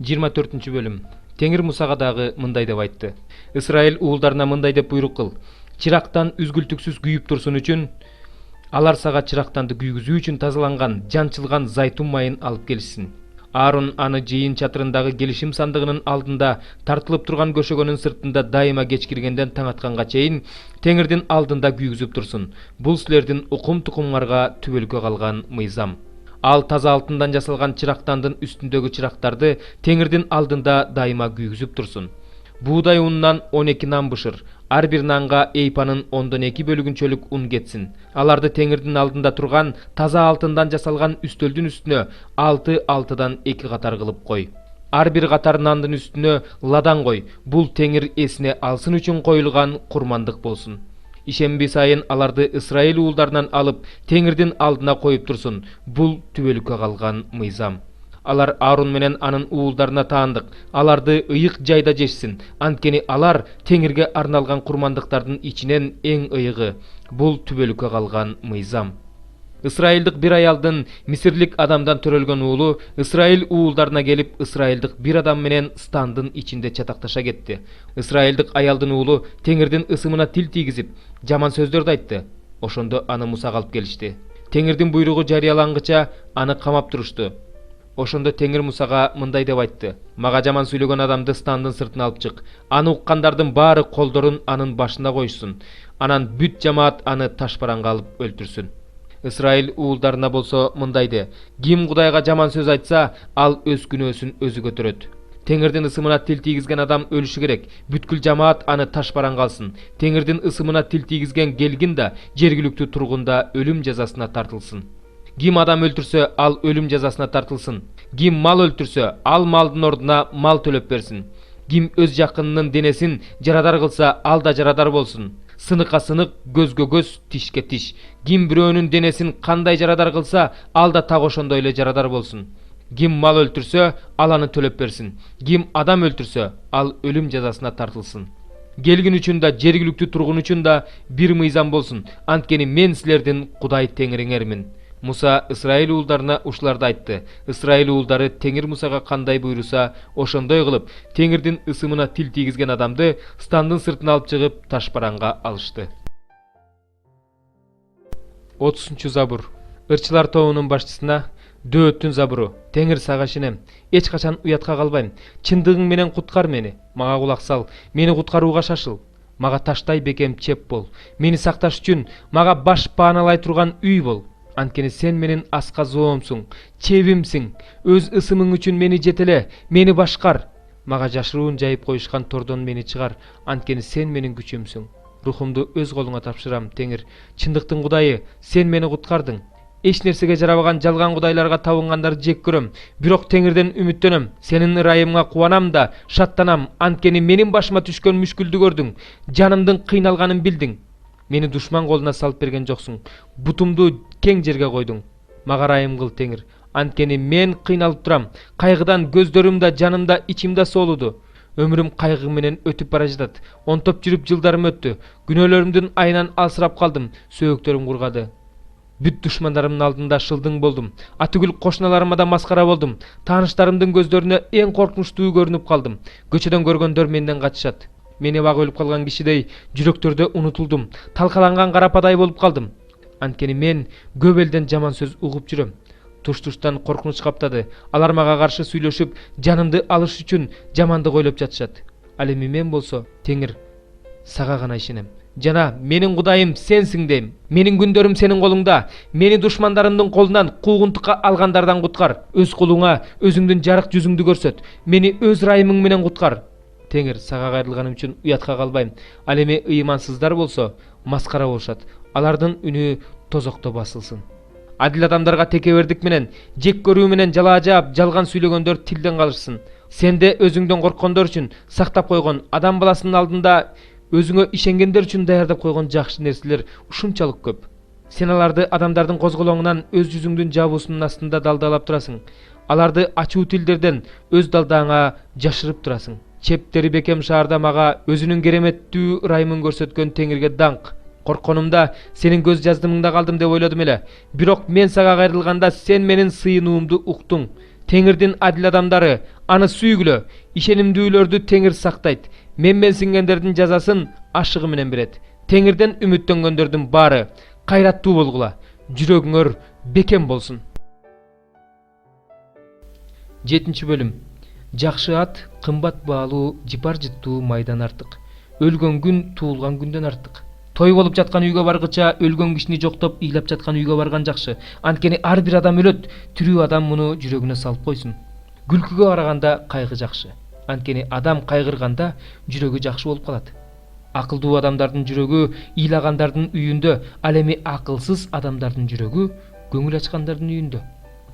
24-бөлүм. Теңир Мусага дагы мындай деп айтты. Исраил уулдарына мындай деп буйрук кыл. Чырактан үзгүлтүксүз күйүп турсун үчүн алар сага чырактанды күйгүзүү үчүн тазаланган, жанчылган зайтун майын алып келишсин. Аарон аны жыйын чатырындагы келишим сандыгынын алдында тартылып турган көшөгөнүн сыртында дайыма кечкиргенден таң атканга чейин Теңирдин алдында күйгүзүп турсун. Бул силердин укум тукумуңарга түбөлүккө калган мыйзам. Ал таза алтындан жасалган чырактандын үстүндөгү чырактарды Теңирдин алдында дайыма күйгүзүп турсун. Буğday унунан 12 нан бышыр. Ар бир нанга эйпанын 12 бөлүгүнчөлүк ун кетсин. Аларды Теңирдин алдында турган таза алтындан жасалган үстөлдүн үстүнө 6-6-дан 2 катар кылып кой. Ар бир катар нандын үстүнө ладан кой. Бул Теңир эсине алсын үчүн коюлган курмандык болсун. Ишемби сайын аларды Исраил уулдарынан алып Теңирдин алдына коюп турсун. Бул түбөлүккө калган мыйзам. Алар Аарон менен анын уулдарына таандык. Аларды ыйык жайда жешсин. Анткени алар Теңирге арналган курмандыктардын ичинен эң ыйыгы. Бул түбөлүккө калган мыйзам. Исраилдик бир аялдын мисирлик адамдан төрөлгөн уулу Исраил уулдарына келип, Исраилдик бир адам менен стандын ичинде чатакташа кетти. Исраилдик аялдын уулу Теңирдин ысымына тил тийгизип, жаман сөздөрдү айтты. Ошондо аны Мусага алып келишти. Теңирдин буйругу жарыялангыча аны камап турушту. Ошондо Теңир Мусага мындай деп айтты. Мага жаман сүйлөгөн адамды стандын сыртына алып чык. Аны уккандардын баары колдорун анын башына коюшсун. Анан бүт жамаат аны ташбаранга алып өлтүрсүн. Исраил уулдарына болсо мындайды. Ким Кудайга жаман сөз айтса, ал өз күнөөсүн өзү көтөрөт. Теңирдин ысымына тил тийгизген адам өлүшү керек. Бүткүл жамаат аны ташбаранга алсын. Теңирдин ысымына тил тийгизген келгин да, жергиликтүү тургун да өлүм жазасына тартылсын. Ким адам өлтүрсө, ал өлүм жазасына тартылсын. Ким мал өлтүрсө, ал малдын ордуна мал төлөп берсин. Ким өз жакынынын денесин жарадар кылса, ал да жарадар болсун. Сыныкка сынык, көзгө көз, тишке тиш. Ким бирөөнүн денесин кандай жарадар кылса, ал да так ошондой эле жарадар болсун. Ким мал өлтүрсө, ал аны төлөп берсин. Ким адам өлтүрсө, ал өлүм жазасына тартылсын. Келгин үчүн да, жергиликтүү тургун үчүн да бир мыйзам болсун. Анткени мен силердин Кудай Теңириңермин. Муса Исраил уулдарына ушуларды айтты. Исраил уулдары Теңир Мусага кандай буйруса, ошондой кылып, Теңирдин ысымына тил тийгизген адамды стандын сыртына алып чыгып ташбаранга алышты. 30-забур. Ырчылар тобунун башчысына Дөөттүн забуру. Теңир, сага ишенем. Эч качан уятка калбайм. Чындыгың менен куткар мени. Мага кулак сал. Мени куткарууга шашыл. Мага таштай бекем чеп бол. Мени сакташ үчүн мага баш пааналай турган үй бол. Анткени сен менин аска зоомсуң, чебимсиң. Өз ысымың үчүн мени жетеле, мени башкар. Мага жашыруун жайып коюшкан тордон мени чыгар. Анткени сен менин күчүмсүң. Рухумду өз колуңа тапшырам, Теңир. Чындыктын Кудайы, сен мени куткардың. Эч нерсеге жарабаган жалган кудайларга табынгандарды жек көрөм. Бирок Теңирден үмүттөнөм. Сенин ырайымыңа кубанам да, шаттанам. Анткени менин башыма түшкөн мүшкүлдү көрдүң. Жанымдын кыйналганын билдиң. Мени душман колуна салып берген жоксуң. Бутумду кең жерге койдуң. Мага ырайым кыл, Теңир. Анткени мен кыйналып турам. Кайгыдан көздөрүм да, жаным да, ичим да соолуду. Өмүрүм кайгы менен өтүп бара жатат. Онтоп жүрүп жылдарым өттү. Күнөөлөрүмдүн айынан алсырап калдым. Сөөктөрүм кургады. Бүт душмандарымдын алдында шылдың болдум. Атүгүл кошуналарыма да маскара болдум. Тааныштарымдын көздөрүнө эң коркунучтуу көрүнүп калдым. Көчөдөн көргөндөр менден качышат. Мени бак өлүп калган кишидей жүрөктөрдө унутулдум. Талкаланган карападай болуп калдым. Анткени мен көп элден жаман сөз угуп жүрөм. Туш-туштан коркунуч каптады. Алар мага каршы сүйлөшүп, жанымды алыш үчүн жамандык ойлоп жатышат. Ал эми мен болсо, Теңир, сага гана ишенем. Жана менин Кудайым сенсиң дейм. Менин күндөрүм сенин колуңда. Мени душмандарымдын колунан, куугунтукка алгандардан куткар. Өз колуңа өзүңдүн жарык жүзүңдү көрсөт. Мени өз ырайымың менен куткар. Теңир, сага кайрылганым үчүн уятка калбайм. Ал эми ыймансыздар болсо, маскара болушат. Алардын үнү тозокто басылсын. Адил адамдарга текебердик менен, жек көрүү менен жалаа жаап, жалган сүйлөгөндөр тилден калышсын. Сенде өзүңдөн корккондор үчүн сактап койгон, адам баласынын алдында өзүңө ишенгендер үчүн даярдап койгон жакшы нерселер ушунчалык көп. Сен аларды адамдардын козголоңунан өз жүзүңдүн жабуусунун астында далдалап турасың. Аларды ачуу тилдерден өз далдааңа жашырып турасың. Чептери бекем шаарда мага өзүнүн кереметтүү ырайымын көрсөткөн Теңирге даңк. Коркконумда сенин көз жаздымыңда калдым деп ойлодум эле. Бирок мен сага кайрылганда сен менин сыйынуумду уктуң. Теңирдин адил адамдары аны сүйгүлө, ишенимдүүлөрдү Теңир сактайт. Менменсингендердин жазасын ашыгы менен берет. Теңирден үмүттөнгөндөрдүн баары кайраттуу болгула, жүрөгүңөр бекем болсун. 7-бөлүм. Жакшы ат кымбат баалуу жыпар жыттуу майдан артык. Өлгөн күн туулган күндөн артык. Той болуп жаткан үйгө баргыча өлгөн кишини жоктоп ыйлап жаткан үйгө барган жакшы. Анткени ар бир адам өлөт, тирүү адам муну жүрөгүнө салып койсун. Күлкүгө караганда кайгы жакшы. Анткени адам кайгырганда жүрөгү жакшы болуп калат. Акылдуу адамдардын жүрөгү ыйлагандардын үйүндө, ал эми акылсыз адамдардын жүрөгү көңүл ачкандардын үйүндө.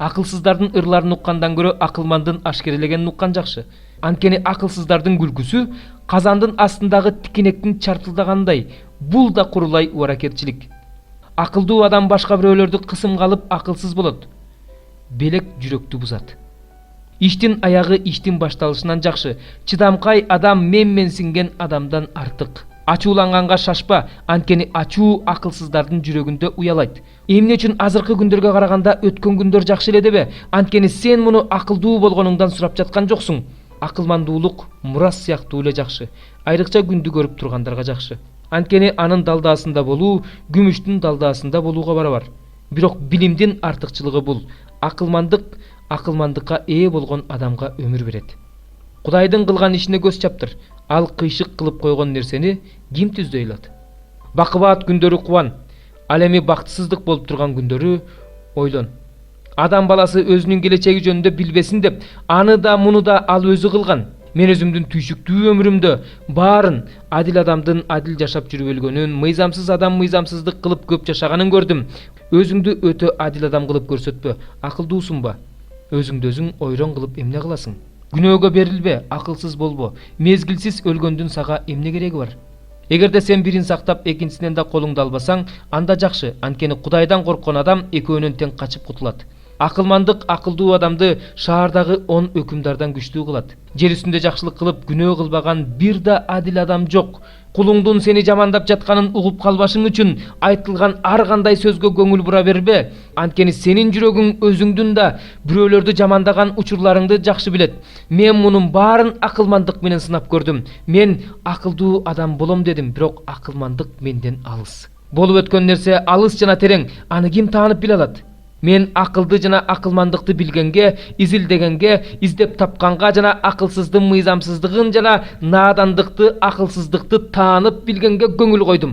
Акылсыздардын ырларын уккандан көрө акылмандын ашкерелегенин уккан жакшы. Анткени акылсыздардын күлкүсү казандын астындагы тикенектин чартылдагандай, бул да курулай убаракетчилик. Акылдуу адам башка бирөөлөрдү кысымга алып акылсыз болот. Белек жүрөктү бузат. Иштин аягы иштин башталышынан жакшы. Чыдамкай адам менменсинген адамдан артык. Ачууланганга шашпа, анткени ачуу акылсыздардын жүрөгүндө уялайт. Эмне үчүн азыркы күндөргө караганда өткөн күндөр жакшы эле дебе? Анткени сен муну акылдуу болгонуңдан сурап жаткан жоксуң. Акылмандуулук мурас сыяктуу эле жакшы. Айрыкча күндү көрүп тургандарга жакшы. Анткени анын далдаасында болуу күмүштүн далдаасында болууга барабар. Бирок билимдин артыкчылыгы бул. Акылмандыкка ээ болгон адамга өмүр берет. Кудайдын кылган ишине көз чаптыр. Ал кыйшык кылып койгон нерсени ким түздөй алат? Бакыбат күндөрү кубан. Ал эми бактысыздык болуп турган күндөрү ойлон. Адам баласы өзүнүн келечеги жөнүндө билбесин деп, аны да муну да ал өзү кылган. Мен өзүмдүн түйшүктүү өмүрүмдө баарын адил адамдын адил жашап жүрүп өлгөнүн, мыйзамсыз адам мыйзамсыздык кылып көп жашаганын көрдүм. Өзүңдү өтө адил адам кылып көрсөтпө. Акылдуусуңба? Өзүңдү өзүң ойрон кылып эмне кыласың? Күнөөгө берилбе, акылсыз болбо. Мезгилсиз өлгөндүн сага эмне кереги бар? Эгерде сен бирин сактап, экинчисинен да колуңду албасаң, анда жакшы. Анткени Кудайдан корккон адам экөөнөн тең качып кутулат. Акылмандык акылдуу адамды шаардагы 10 өкүмдардан күчтүү кылат. Жер үстүндө жакшылык кылып күнөө кылбаган бир да адил адам жок. Кулуңдун сени жамандап жатканын угуп калбашың үчүн айтылган ар кандай сөзгө көңүл бура бербе. Анткени сенин жүрөгүң өзүңдүн да бирөөлөрдү жамандаган учурларыңды жакшы билет. Мен мунун баарын акылмандык менен сынап көрдүм. Мен акылдуу адам болом дедим, бирок акылмандык менден алыс. Болуп өткөн нерсе алыс жана терең, аны ким таанып биле алат? Мен акылды жана акылмандыкты билгенге, изилдегенге, издеп тапканга жана акылсыздын мыйзамсыздыгын жана наадандыкты, акылсыздыкты таанып билгенге көңүл койдум.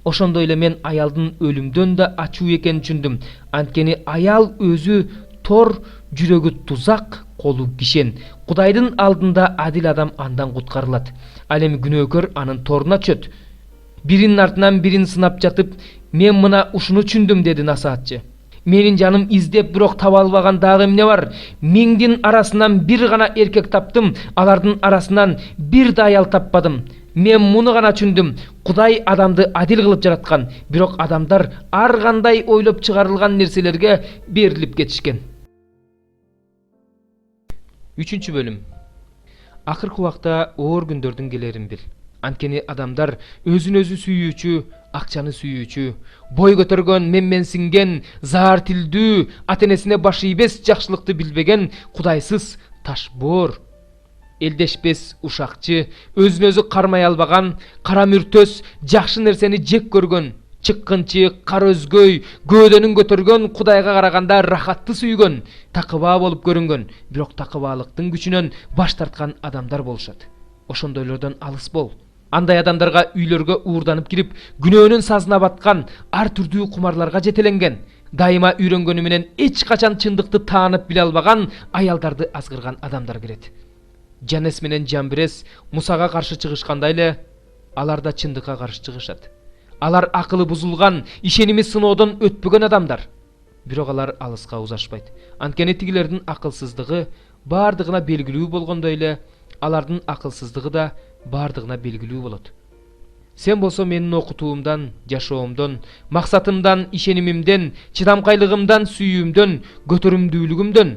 Ошондой эле мен аялдын өлүмдөн да ачуу экенин түшүндүм. Анткени аял өзү тор, жүрөгү тузак, колу кишен. Кудайдын алдында адил адам андан куткарылат. Ал эми күнөөкөр анын торуна түшөт. Биринин артынан бирин сынап жатып, мен мына ушуну түшүндүм, деди насаатчы. Менин жаным издеп бирок таба албаган дагы эмне бар? Миңдин арасынан бир гана эркек таптым, алардын арасынан бир да аял таппадым. Мен муну гана түшүндүм. Кудай адамды адил кылып жараткан, бирок адамдар ар кандай ойлоп чыгарылган нерселерге берилип кетишкен. 3-бөлүм. Акыркы убакта оор күндөрдүн келерин бил. Анткени адамдар өзүн өзү сүйүүчү, акчаны сүйүүчү, бой көтөргөн, менменсинген, заар тилдүү, ата-энесине баш ийбес, жакшылыкты билбеген, кудайсыз, ташбоор, элдешпес, ушакчы, өзүн өзү кармай албаган, кара мүртөс, жакшы нерсени жек көргөн, чыккынчы, кар өзгөй, көөдөнүн көтөргөн, Кудайга караганда рахатты сүйгөн, такыба болуп көрүнгөн, бирок такыбалыктын күчүнөн баш тарткан адамдар болушат. Ошондойлордон алыс бол. Андай адамдарга үйлөргө уурданып кирип, күнөөнүн сазына баткан, ар түрдүү кумарларга жетеленген, дайыма үйрөнгөнү менен эч качан чындыкты таанып биле албаган, аялдарды азгырган адамдар кирет. Жанес менен Жамбирес Мусага каршы чыгышкандай эле, алар да чындыкка каршы чыгышат. Алар акылы бузулган, ишеними сыноодон өтпөгөн адамдар. Бирок алар алыска узашпайт. Анткени тигилердин акылсыздыгы бардыгына белгилүү болгондой эле, алардын акылсыздыгы да бардыгына белгилүү болот. Сен болсо менин окутуумдан, жашоомдон, максатымдан, ишенимимден, чыдамкайлыгымдан, сүйүүмдөн, көтөрүмдүүлүгүмдөн,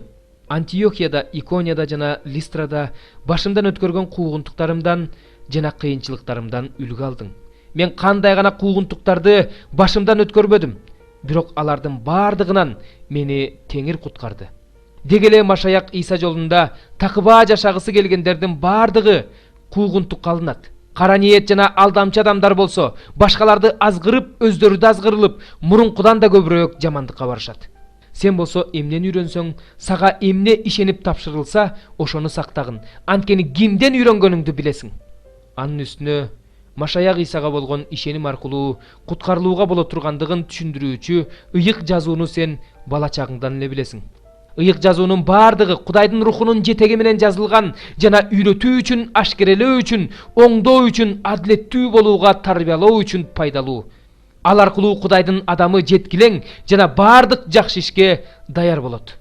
Антиохияда, Иконияда жана Листрада башымдан өткөргөн куугунтуктарымдан жана кыйынчылыктарымдан үлгү алдың. Мен кандай гана куугунтуктарды башымдан өткөрбөдүм, бирок алардын бардыгынан мени Теңир куткарды. Дегеле Машаяк Иса жолунда такыба жашагысы келгендердин бардыгы куугунтук калынат. Кара ниет жана алдамчы адамдар болсо башкаларды азгырып, өздөрү да азгырылып, мурункудан да көбүрөөк жамандыкка барышат. Сен болсо эмнени үйрөнсөң, сага эмне ишенип тапшырылса, ошону сактагын. Анткени кимден үйрөнгөнүңдү билесиң. Анын үстүнө Машаяк Исага болгон ишеним аркылуу куткарылууга боло тургандыгын түшүндүрүүчү ыйык жазууну сен бала чагыңдан эле билесиң. Ыйык жазуунун бардыгы Кудайдын рухунун жетеги менен жазылган жана үйрөтүү үчүн, ашкерелөө үчүн, оңдоо үчүн, адилеттүү болууга тарбиялоо үчүн пайдалуу. Ал аркылуу Кудайдын адамы жеткилең жана бардык жакшы ишке даяр болот.